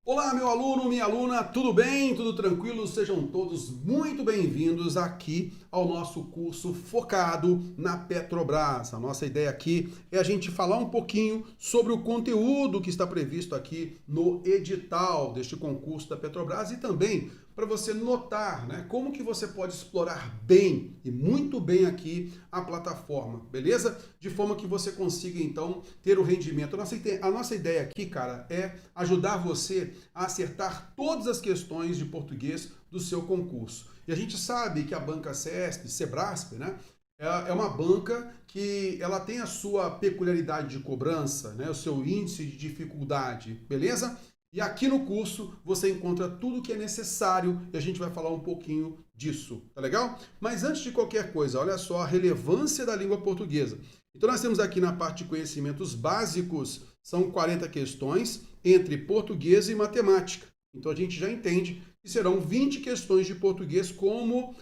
Olá, meu aluno, minha aluna, tudo bem? Tudo tranquilo? Sejam todos muito bem-vindos aqui ao nosso curso focado na Petrobras. A nossa ideia aqui é a gente falar um pouquinho sobre o conteúdo que está previsto aqui no edital deste concurso da Petrobras e também para você notar, né, como que você pode explorar bem e muito bem aqui a plataforma, beleza? De forma que você consiga, então, ter o rendimento. A nossa ideia aqui, cara, é ajudar você a acertar todas as questões de português do seu concurso. E a gente sabe que a banca CESP, Sebrasp, né, é uma banca que ela tem a sua peculiaridade de cobrança, né, o seu índice de dificuldade, beleza? E aqui no curso você encontra tudo o que é necessário e a gente vai falar um pouquinho disso, tá legal? Mas antes de qualquer coisa, olha só a relevância da língua portuguesa. Então nós temos aqui na parte de conhecimentos básicos, são 40 questões entre português e matemática. Então a gente já entende que serão 20 questões de português como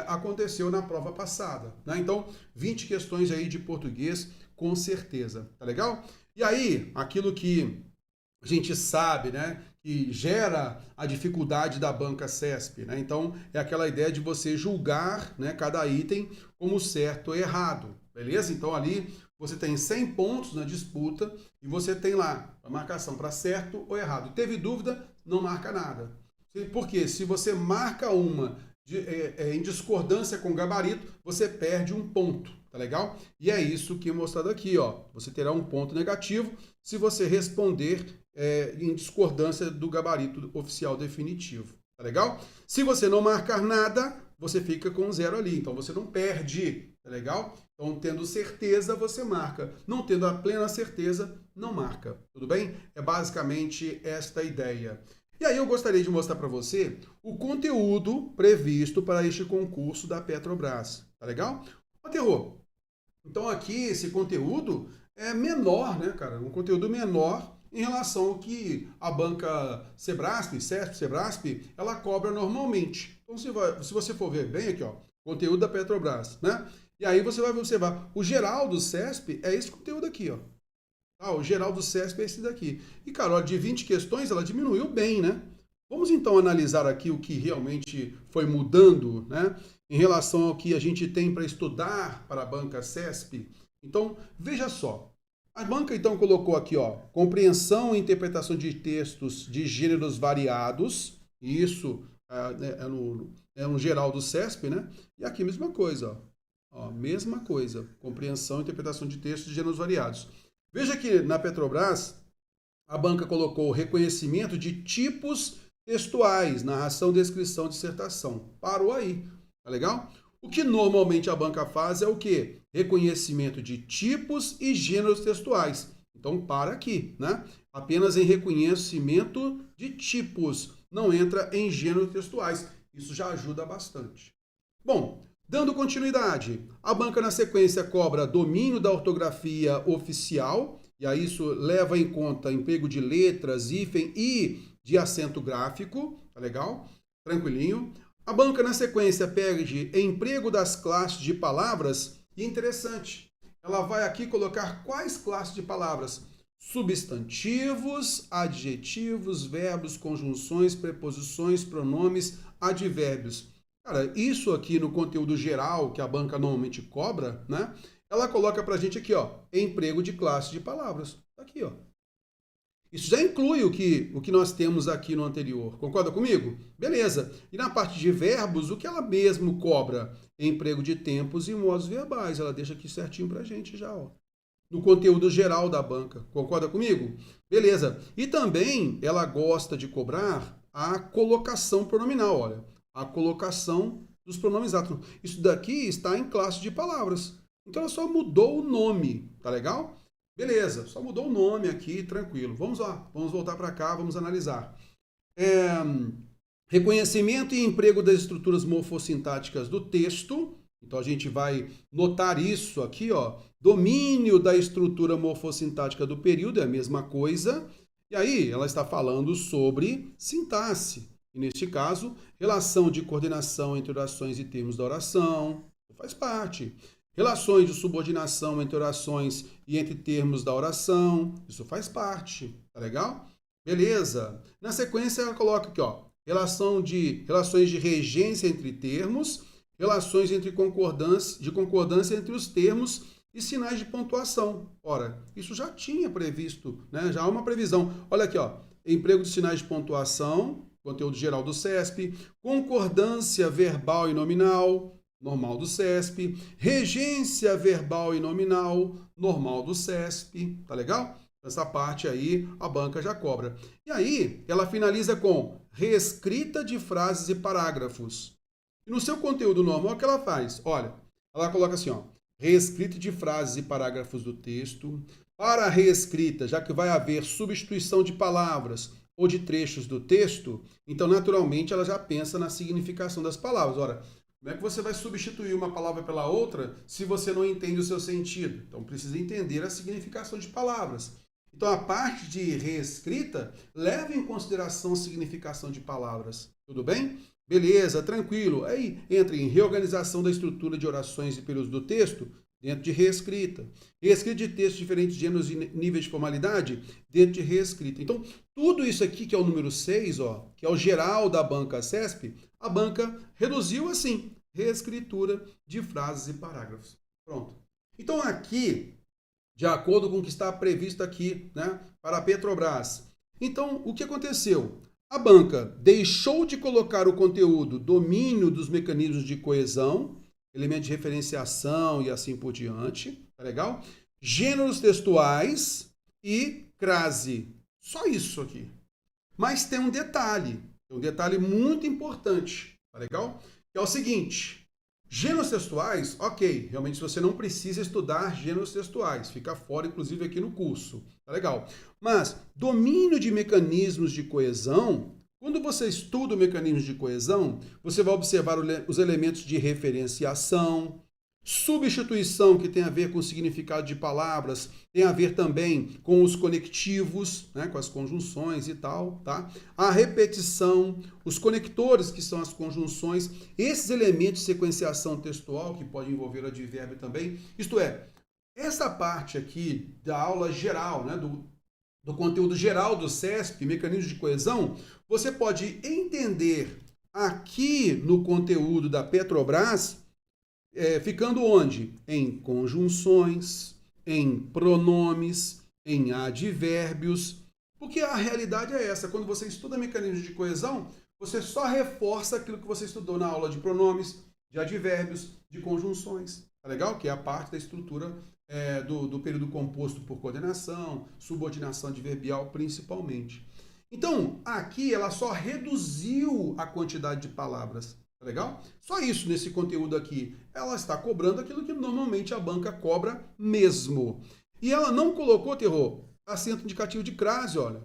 aconteceu na prova passada, né? Então 20 questões aí de português com certeza, tá legal? E aí, aquilo que a gente sabe, né, que gera a dificuldade da banca CESP, né? Então, é aquela ideia de você julgar, né, cada item como certo ou errado, beleza? Então, ali você tem 100 pontos na disputa e você tem lá a marcação para certo ou errado. Teve dúvida, não marca nada. Porque se você marca uma em discordância com o gabarito, você perde um ponto, tá legal? E é isso que é mostrado aqui, ó. Você terá um ponto negativo se você responder em discordância do gabarito oficial definitivo, tá legal? Se você não marcar nada, você fica com zero ali, então você não perde, tá legal? Então, tendo certeza, você marca. Não tendo a plena certeza, não marca, tudo bem? É basicamente esta a ideia. E aí eu gostaria de mostrar para você o conteúdo previsto para este concurso da Petrobras, tá legal? Ó, terror. Então aqui esse conteúdo é menor, né, cara? Um conteúdo menor em relação ao que a banca Sebrasp, CESP, Sebrasp, ela cobra normalmente. Então se você for ver bem aqui, ó, conteúdo da Petrobras, né? E aí você vai observar, o geral do CESP é esse conteúdo aqui, ó. O geral do CESP é esse daqui. E, cara, ó, de 20 questões, ela diminuiu bem, né? Vamos então analisar aqui o que realmente foi mudando, né? Em relação ao que a gente tem para estudar para a banca CESP. Então, veja só. A banca, então, colocou aqui, ó, compreensão e interpretação de textos de gêneros variados. E isso é no geral do CESP, né? E aqui, mesma coisa, ó. Mesma coisa. Compreensão e interpretação de textos de gêneros variados. Veja que na Petrobras, a banca colocou reconhecimento de tipos textuais, narração, descrição, dissertação. Parou aí, tá legal? O que normalmente a banca faz é o quê? Reconhecimento de tipos e gêneros textuais. Então, para aqui, né? Apenas em reconhecimento de tipos, não entra em gêneros textuais. Isso já ajuda bastante. Bom, dando continuidade, a banca na sequência cobra domínio da ortografia oficial, e aí isso leva em conta emprego de letras, hífen e de acento gráfico, tá legal? Tranquilinho. A banca na sequência pede emprego das classes de palavras, e interessante, ela vai aqui colocar quais classes de palavras? Substantivos, adjetivos, verbos, conjunções, preposições, pronomes, advérbios. Cara, isso aqui no conteúdo geral que a banca normalmente cobra, né? Ela coloca pra gente aqui, ó, emprego de classe de palavras. Tá aqui, ó. Isso já inclui o que nós temos aqui no anterior. Concorda comigo? Beleza. E na parte de verbos, o que ela mesmo cobra? Emprego de tempos e modos verbais. Ela deixa aqui certinho pra gente já, ó. No conteúdo geral da banca. Concorda comigo? Beleza. E também ela gosta de cobrar a colocação pronominal, olha. A colocação dos pronomes atos. Isso daqui está em classe de palavras. Então ela só mudou o nome, tá legal? Beleza, só mudou o nome aqui, tranquilo. Vamos lá, vamos voltar para cá, vamos analisar. Reconhecimento e emprego das estruturas morfossintáticas do texto. Então a gente vai notar isso aqui, ó. Domínio da estrutura morfossintática do período é a mesma coisa. E aí ela está falando sobre sintaxe. E neste caso, relação de coordenação entre orações e termos da oração. Faz parte. Relações de subordinação entre orações e entre termos da oração. Isso faz parte. Tá legal? Beleza. Na sequência, ela coloca aqui, ó, relações de regência entre termos, relações de concordância entre os termos e sinais de pontuação. Ora, isso já tinha previsto, né? Já há uma previsão. Olha aqui, ó, emprego de sinais de pontuação, conteúdo geral do CESP, concordância verbal e nominal, normal do CESP, regência verbal e nominal, normal do CESP, tá legal? Essa parte aí a banca já cobra. E aí ela finaliza com reescrita de frases e parágrafos. E no seu conteúdo normal, o que ela faz? Olha, ela coloca assim, ó, reescrita de frases e parágrafos do texto. Para a reescrita, já que vai haver substituição de palavras ou de trechos do texto, então naturalmente ela já pensa na significação das palavras. Ora, como é que você vai substituir uma palavra pela outra se você não entende o seu sentido? Então precisa entender a significação de palavras. Então a parte de reescrita leva em consideração a significação de palavras. Tudo bem? Beleza, tranquilo. Aí entra em reorganização da estrutura de orações e períodos do texto, dentro de reescrita. Reescrita de textos de diferentes gêneros e níveis de formalidade, dentro de reescrita. Então, tudo isso aqui, que é o número 6, ó, que é o geral da banca CESP, a banca reduziu assim, reescritura de frases e parágrafos. Pronto. Então, aqui, de acordo com o que está previsto aqui, né, para a Petrobras. Então, o que aconteceu? A banca deixou de colocar o conteúdo domínio dos mecanismos de coesão, elemento de referenciação e assim por diante, tá legal? Gêneros textuais e crase. Só isso aqui. Mas tem um detalhe muito importante, tá legal? Que é o seguinte, gêneros textuais, ok, realmente você não precisa estudar gêneros textuais, fica fora inclusive aqui no curso, tá legal? Mas domínio de mecanismos de coesão, quando você estuda o mecanismo de coesão, você vai observar os elementos de referenciação, substituição, que tem a ver com o significado de palavras, tem a ver também com os conectivos, né, com as conjunções e tal, tá? A repetição, os conectores, que são as conjunções, esses elementos de sequenciação textual, que pode envolver advérbio também, isto é, essa parte aqui da aula geral, né, do conteúdo geral do CESP, mecanismos de coesão, você pode entender aqui no conteúdo da Petrobras, ficando onde? Em conjunções, em pronomes, em advérbios, porque a realidade é essa, quando você estuda mecanismos de coesão, você só reforça aquilo que você estudou na aula de pronomes, de advérbios, de conjunções, tá legal? Que é a parte da estrutura do período composto por coordenação, subordinação adverbial principalmente. Então, aqui ela só reduziu a quantidade de palavras, tá legal? Só isso nesse conteúdo aqui. Ela está cobrando aquilo que normalmente a banca cobra mesmo. E ela não colocou, Terror, acento indicativo de crase, olha.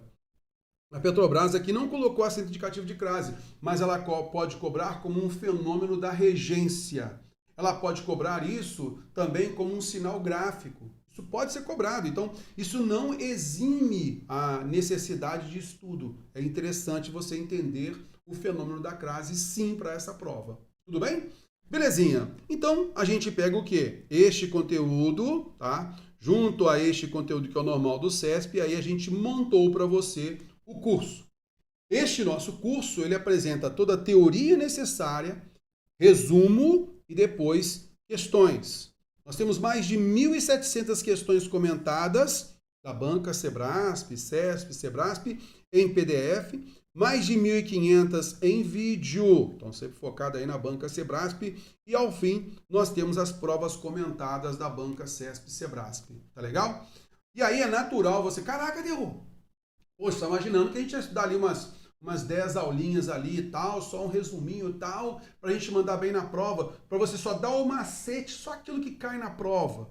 A Petrobras aqui não colocou acento indicativo de crase, mas ela pode cobrar como um fenômeno da regência. Ela pode cobrar isso também como um sinal gráfico. Isso pode ser cobrado. Então, isso não exime a necessidade de estudo. É interessante você entender o fenômeno da crase, sim, para essa prova. Tudo bem? Belezinha. Então, a gente pega o quê? Este conteúdo, tá? Junto a este conteúdo que é o normal do CESP, e aí a gente montou para você o curso. Este nosso curso, ele apresenta toda a teoria necessária, resumo e depois questões. Nós temos mais de 1.700 questões comentadas da banca Sebrasp, CESP, Sebrasp, em PDF, mais de 1.500 em vídeo, então sempre focado aí na banca Sebrasp, e ao fim nós temos as provas comentadas da banca CESP Sebrasp, tá legal? E aí é natural você, caraca, Derru, poxa, tá imaginando que a gente ia estudar ali umas 10 aulinhas ali e tal, só um resuminho e tal, pra gente mandar bem na prova, pra você só dar o macete, só aquilo que cai na prova.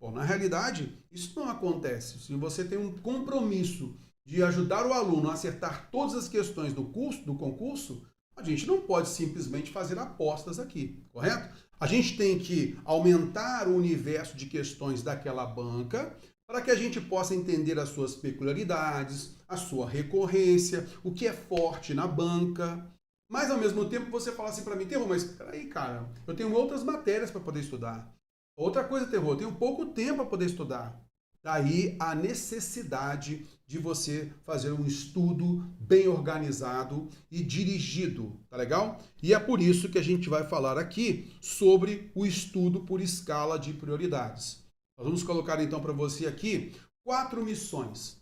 Bom, na realidade, isso não acontece. Se você tem um compromisso de ajudar o aluno a acertar todas as questões do concurso, a gente não pode simplesmente fazer apostas aqui, correto? A gente tem que aumentar o universo de questões daquela banca para que a gente possa entender as suas peculiaridades, a sua recorrência, o que é forte na banca. Mas, ao mesmo tempo, você fala assim para mim, Terror, mas peraí, cara, eu tenho outras matérias para poder estudar. Outra coisa, Terror, eu tenho pouco tempo para poder estudar. Daí a necessidade de você fazer um estudo bem organizado e dirigido, tá legal? E é por isso que a gente vai falar aqui sobre o estudo por escala de prioridades. Nós vamos colocar então para você aqui 4 missões.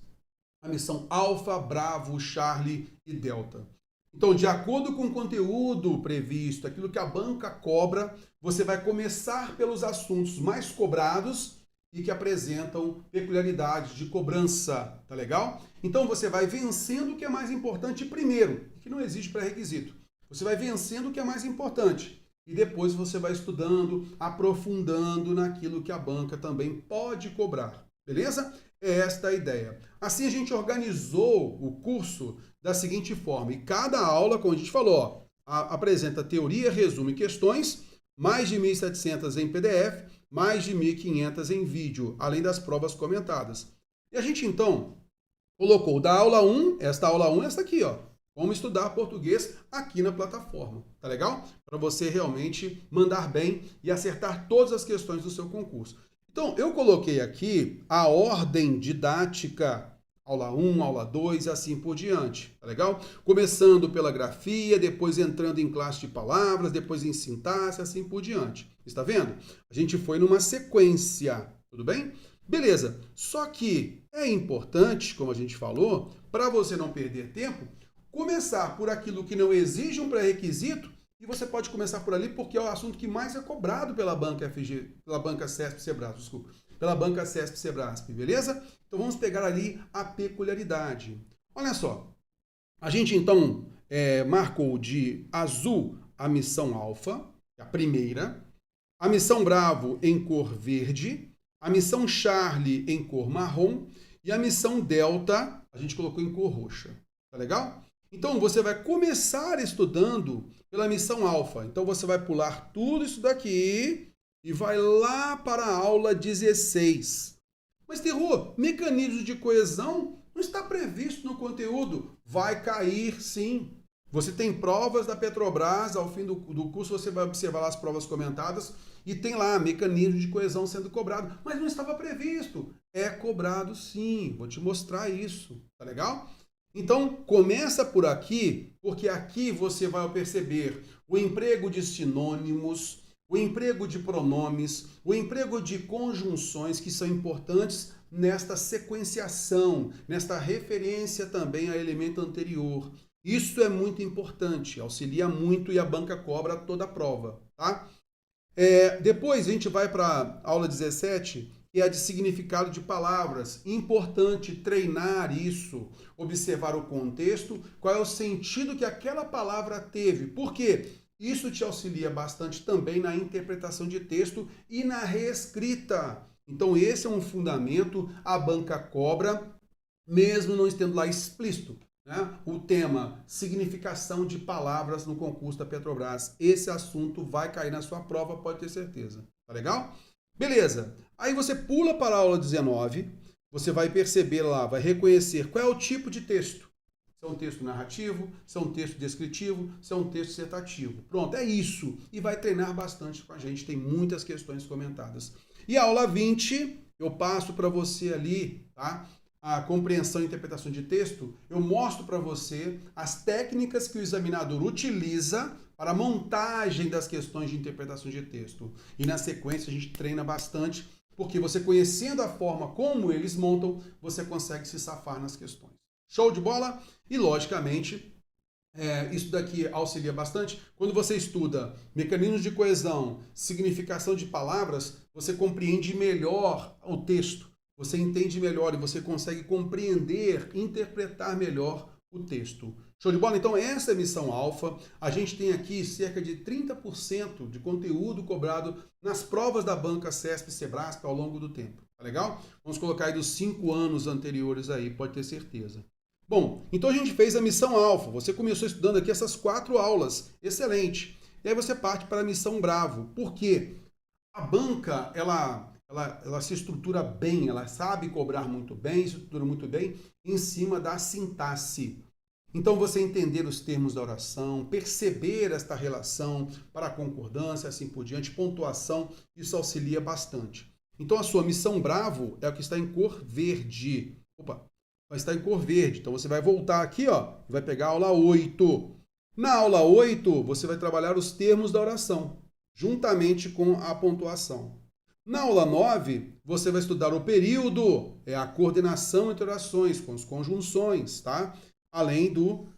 A missão Alfa, Bravo, Charlie e Delta. Então, de acordo com o conteúdo previsto, aquilo que a banca cobra, você vai começar pelos assuntos mais cobrados e que apresentam peculiaridades de cobrança, tá legal? Então você vai vencendo o que é mais importante primeiro, que não existe pré-requisito. Você vai vencendo o que é mais importante e depois você vai estudando, aprofundando naquilo que a banca também pode cobrar, beleza? É esta a ideia. Assim a gente organizou o curso da seguinte forma, e cada aula, como a gente falou, apresenta teoria, resumo e questões, mais de 1.700 em PDF, mais de 1.500 em vídeo, além das provas comentadas. E a gente, então, colocou da aula 1, esta aqui, ó, como estudar português aqui na plataforma, tá legal? Para você realmente mandar bem e acertar todas as questões do seu concurso. Então, eu coloquei aqui a ordem didática, aula 1, aula 2 e assim por diante, tá legal? Começando pela grafia, depois entrando em classe de palavras, depois em sintaxe, assim por diante. Está vendo? A gente foi numa sequência, tudo bem? Beleza, só que é importante, como a gente falou, para você não perder tempo, começar por aquilo que não exige um pré-requisito e você pode começar por ali porque é o assunto que mais é cobrado pela banca FG, pela banca CESP-Sebrasp, desculpa, pela banca CESP-Sebrasp, beleza? Então vamos pegar ali a peculiaridade. Olha só, a gente então marcou de azul a missão alfa, a primeira, a missão Bravo em cor verde, a missão Charlie em cor marrom e a missão Delta a gente colocou em cor roxa. Tá legal? Então você vai começar estudando pela missão alfa. Então você vai pular tudo isso daqui e vai lá para a aula 16. Mas, Terror, mecanismos de coesão não está previsto no conteúdo. Vai cair, sim. Você tem provas da Petrobras, ao fim do curso você vai observar lá as provas comentadas e tem lá mecanismo de coesão sendo cobrado. Mas não estava previsto. É cobrado sim, vou te mostrar isso, tá legal? Então, começa por aqui, porque aqui você vai perceber o emprego de sinônimos, o emprego de pronomes, o emprego de conjunções que são importantes nesta sequenciação, nesta referência também a elemento anterior. Isso é muito importante, auxilia muito e a banca cobra toda a prova, tá? Depois a gente vai para a aula 17, que é a de significado de palavras. Importante treinar isso, observar o contexto, qual é o sentido que aquela palavra teve. Por quê? Isso te auxilia bastante também na interpretação de texto e na reescrita. Então esse é um fundamento, a banca cobra, mesmo não estando lá explícito, né? O tema significação de palavras no concurso da Petrobras. Esse assunto vai cair na sua prova, pode ter certeza. Tá legal? Beleza. Aí você pula para a aula 19, você vai perceber lá, vai reconhecer qual é o tipo de texto. Se é um texto narrativo, se é um texto descritivo, se é um texto dissertativo. Pronto, é isso. E vai treinar bastante com a gente, tem muitas questões comentadas. E a aula 20, eu passo para você ali, tá? A compreensão e interpretação de texto, eu mostro para você as técnicas que o examinador utiliza para a montagem das questões de interpretação de texto. E na sequência a gente treina bastante, porque você conhecendo a forma como eles montam, você consegue se safar nas questões. Show de bola? E logicamente, isso daqui auxilia bastante. Quando você estuda mecanismos de coesão, significação de palavras, você compreende melhor o texto. Você entende melhor e você consegue compreender, interpretar melhor o texto. Show de bola? Então essa é a missão alfa. A gente tem aqui cerca de 30% de conteúdo cobrado nas provas da banca CESP-Sebrasp ao longo do tempo. Tá legal? Vamos colocar aí dos 5 anos anteriores aí, pode ter certeza. Bom, então a gente fez a missão alfa. Você começou estudando aqui essas 4 aulas. Excelente. E aí você parte para a missão Bravo. Por quê? A banca, ela se estrutura bem, ela sabe cobrar muito bem, estrutura muito bem em cima da sintaxe. Então, você entender os termos da oração, perceber esta relação para a concordância, assim por diante, pontuação, isso auxilia bastante. Então a sua missão bravo é o que está em cor verde. Opa, vai estar em cor verde. Então você vai voltar aqui, ó, e vai pegar a aula 8. Na aula 8, você vai trabalhar os termos da oração, juntamente com a pontuação. Na aula 9, você vai estudar o período, é a coordenação entre orações, com as conjunções, tá? Além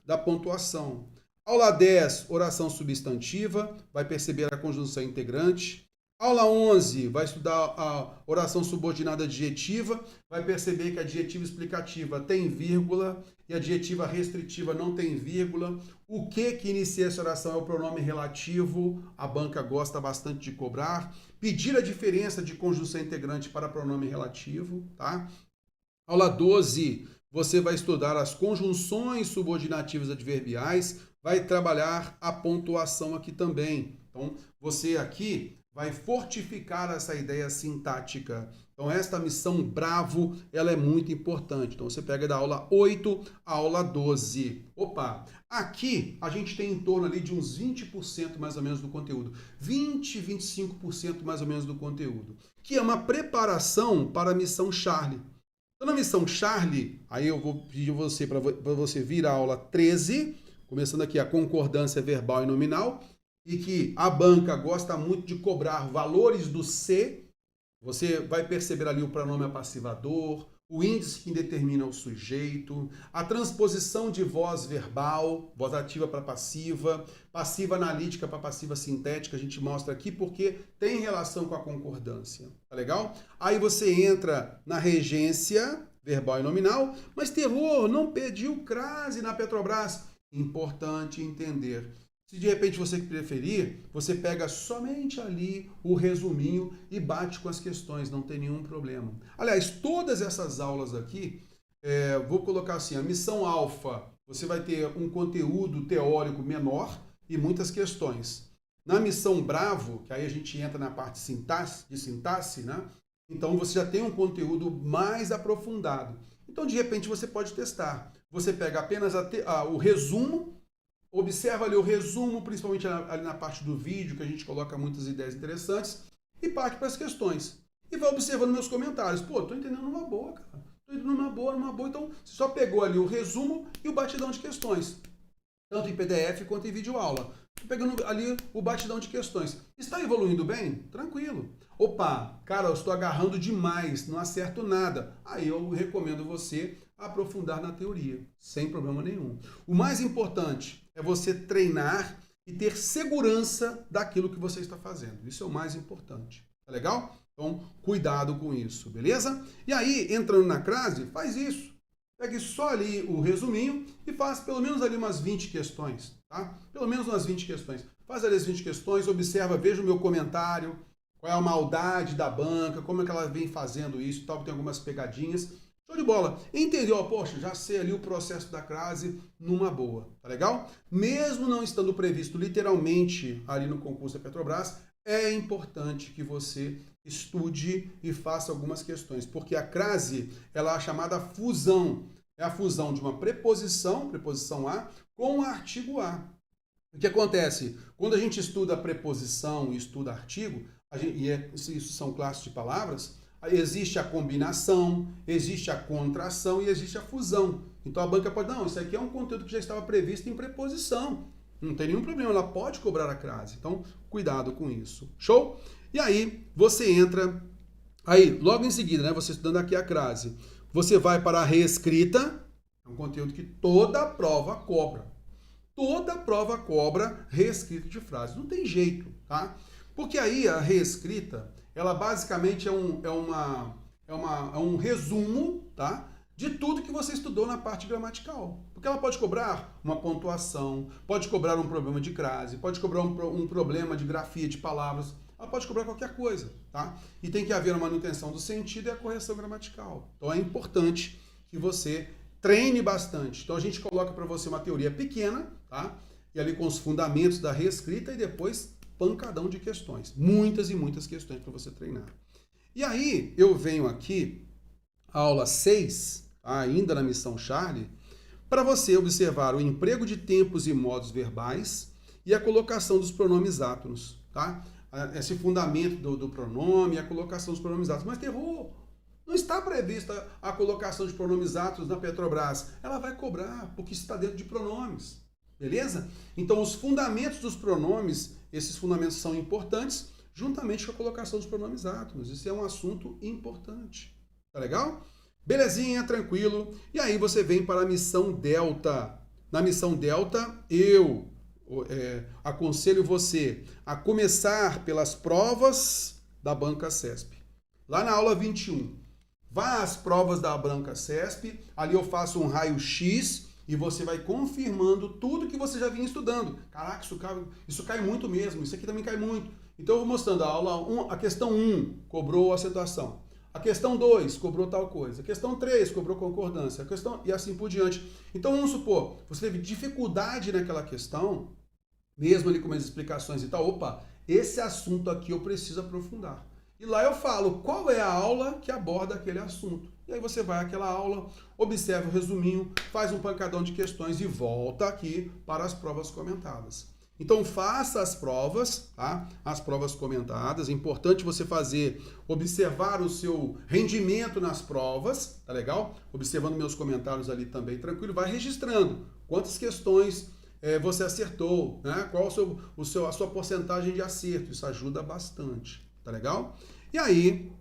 da pontuação. Aula 10, oração substantiva, vai perceber a conjunção integrante. Aula 11, vai estudar a oração subordinada adjetiva, vai perceber que a adjetiva explicativa tem vírgula e a adjetiva restritiva não tem vírgula. O que inicia essa oração é o pronome relativo, a banca gosta bastante de cobrar. Pedir a diferença de conjunção integrante para pronome relativo, tá? Aula 12, você vai estudar as conjunções subordinativas adverbiais, vai trabalhar a pontuação aqui também. Então, você aqui vai fortificar essa ideia sintática. Então, esta missão bravo, ela é muito importante. Então, você pega da aula 8 à aula 12. Opa! Aqui, a gente tem em torno ali de uns 20% mais ou menos do conteúdo. 20, 25% mais ou menos do conteúdo. Que é uma preparação para a missão Charlie. Então, na missão Charlie, aí eu vou pedir você para você vir à aula 13, começando aqui a concordância verbal e nominal, e que a banca gosta muito de cobrar valores do C. Você vai perceber ali o pronome apassivador, o índice que determina o sujeito, a transposição de voz verbal, voz ativa para passiva, passiva analítica para passiva sintética, a gente mostra aqui porque tem relação com a concordância, tá legal? Aí você entra na regência verbal e nominal, mas terror, não pediu crase na Petrobras. Importante entender. Se de repente você preferir, você pega somente ali o resuminho e bate com as questões, não tem nenhum problema. Aliás, todas essas aulas aqui, vou colocar assim, a missão alfa, você vai ter um conteúdo teórico menor e muitas questões. Na missão bravo, que aí a gente entra na parte de sintaxe, né? Então você já tem um conteúdo mais aprofundado. Então, de repente, você pode testar. Você pega apenas o resumo, observa ali o resumo, principalmente ali na parte do vídeo, que a gente coloca muitas ideias interessantes, e parte para as questões. E vai observando meus comentários. Pô, tô entendendo numa boa, cara. Tô entendendo numa boa. Então, você só pegou ali o resumo e o batidão de questões. Tanto em PDF quanto em videoaula. Tô pegando ali o batidão de questões. Está evoluindo bem? Tranquilo. Opa, cara, eu estou agarrando demais, não acerto nada. Aí eu recomendo você aprofundar na teoria, sem problema nenhum. O mais importante é você treinar e ter segurança daquilo que você está fazendo. Isso é o mais importante. Tá legal? Então, cuidado com isso, beleza? E aí, entrando na crase, faz isso. Pegue só ali o resuminho e faz pelo menos ali umas 20 questões, tá? Pelo menos umas 20 questões. Faz ali as 20 questões, observa, veja o meu comentário, qual é a maldade da banca, como é que ela vem fazendo isso, tal, tem algumas pegadinhas. Show de bola. Entendeu? Poxa, já sei ali o processo da crase numa boa. Tá legal? Mesmo não estando previsto literalmente ali no concurso da Petrobras, é importante que você estude e faça algumas questões, porque a crase, ela é a chamada fusão. É a fusão de uma preposição A, com o artigo A. O que acontece? Quando a gente estuda a preposição e estuda artigo, isso são classes de palavras, existe a combinação, existe a contração e existe a fusão. Então a banca pode, não, isso aqui é um conteúdo que já estava previsto em preposição. Não tem nenhum problema, ela pode cobrar a crase. Então, cuidado com isso. Show? E aí, você entra, aí, logo em seguida, né, você estudando aqui a crase, você vai para a reescrita, é um conteúdo que toda prova cobra. Toda prova cobra reescrita de frase. Não tem jeito, tá? Porque aí a reescrita, ela basicamente é um resumo, tá, de tudo que você estudou na parte gramatical. Porque ela pode cobrar uma pontuação, pode cobrar um problema de crase, pode cobrar um problema de grafia de palavras, ela pode cobrar qualquer coisa, tá? E tem que haver a manutenção do sentido e a correção gramatical. Então é importante que você treine bastante. Então a gente coloca para você uma teoria pequena, tá? E ali com os fundamentos da reescrita e depois pancadão de questões. Muitas e muitas questões para você treinar. E aí eu venho aqui, a aula 6, ainda na missão Charlie, para você observar o emprego de tempos e modos verbais e a colocação dos pronomes átonos, tá? esse fundamento do pronome e a colocação dos pronomes atos. Mas errou. Não está prevista a colocação de pronomes atos na Petrobras. Ela vai cobrar, porque está dentro de pronomes. Beleza? Então, os fundamentos dos pronomes, esses fundamentos são importantes, juntamente com a colocação dos pronomes atos. Isso é um assunto importante. Tá legal? Belezinha, tranquilo. E aí você vem para a missão Delta. Na missão Delta, eu aconselho você a começar pelas provas da Banca CESP. Lá na aula 21, vá às provas da Banca CESP, ali eu faço um raio-x e você vai confirmando tudo que você já vinha estudando. Caraca, isso cai muito mesmo, isso aqui também cai muito. Então eu vou mostrando a aula 1, a questão 1 cobrou acentuação. A questão 2 cobrou tal coisa. A questão 3 cobrou concordância. E assim por diante. Então vamos supor, você teve dificuldade naquela questão, mesmo ali com as explicações e tal. Opa, esse assunto aqui eu preciso aprofundar. E lá eu falo qual é a aula que aborda aquele assunto. E aí você vai àquela aula, observa o resuminho, faz um pancadão de questões e volta aqui para as provas comentadas. Então faça as provas, tá? As provas comentadas. É importante você observar o seu rendimento nas provas, tá legal? Observando meus comentários ali também, tranquilo. Vai registrando quantas questões você acertou, né? Qual a sua porcentagem de acerto. Isso ajuda bastante, tá legal? E aí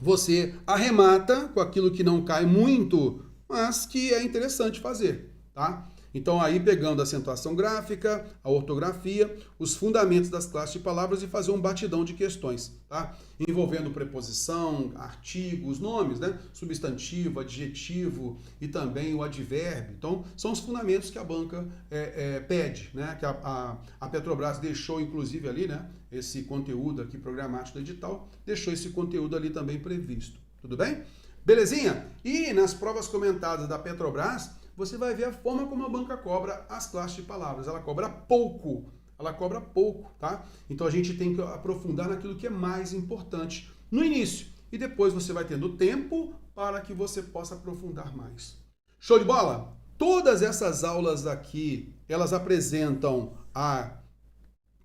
você arremata com aquilo que não cai muito, mas que é interessante fazer, tá? Então aí pegando a acentuação gráfica, a ortografia, os fundamentos das classes de palavras e fazer um batidão de questões, tá? Envolvendo preposição, artigos, nomes, né? Substantivo, adjetivo e também o advérbio. Então são os fundamentos que a banca pede, né? Que a Petrobras deixou inclusive ali, né? Esse conteúdo aqui programático do edital, deixou esse conteúdo ali também previsto. Tudo bem? Belezinha? E nas provas comentadas da Petrobras, você vai ver a forma como a banca cobra as classes de palavras. Ela cobra pouco, tá? Então a gente tem que aprofundar naquilo que é mais importante no início. E depois você vai tendo tempo para que você possa aprofundar mais. Show de bola? Todas essas aulas aqui, elas apresentam a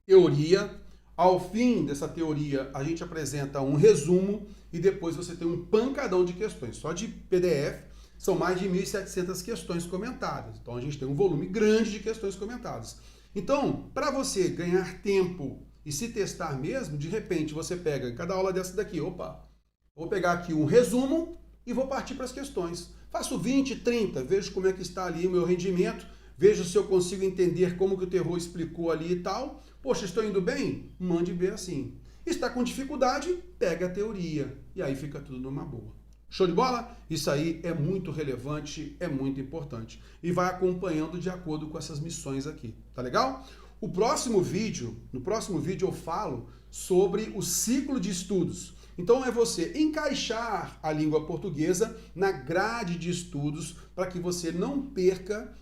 teoria. Ao fim dessa teoria, a gente apresenta um resumo e depois você tem um pancadão de questões. Só de PDF são mais de 1.700 questões comentadas. Então a gente tem um volume grande de questões comentadas. Então, para você ganhar tempo e se testar mesmo, de repente você pega cada aula dessa daqui, opa, vou pegar aqui um resumo e vou partir para as questões. Faço 20, 30, vejo como é que está ali o meu rendimento, vejo se eu consigo entender como que o Terror explicou ali e tal. Poxa, estou indo bem? Mande ver assim. Está com dificuldade? Pega a teoria. E aí fica tudo numa boa. Show de bola? Isso aí é muito relevante, é muito importante. E vai acompanhando de acordo com essas missões aqui. Tá legal? No próximo vídeo eu falo sobre o ciclo de estudos. Então é você encaixar a língua portuguesa na grade de estudos para que você não perca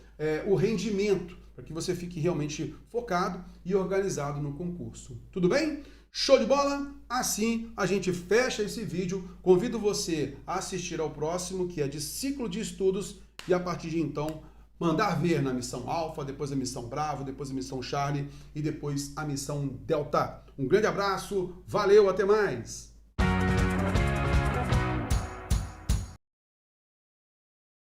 o rendimento, para que você fique realmente focado e organizado no concurso. Tudo bem? Show de bola? Assim a gente fecha esse vídeo. Convido você a assistir ao próximo, que é de ciclo de estudos, e a partir de então mandar ver na missão Alfa, depois a missão Bravo, depois a missão Charlie e depois a missão Delta. Um grande abraço, valeu, até mais!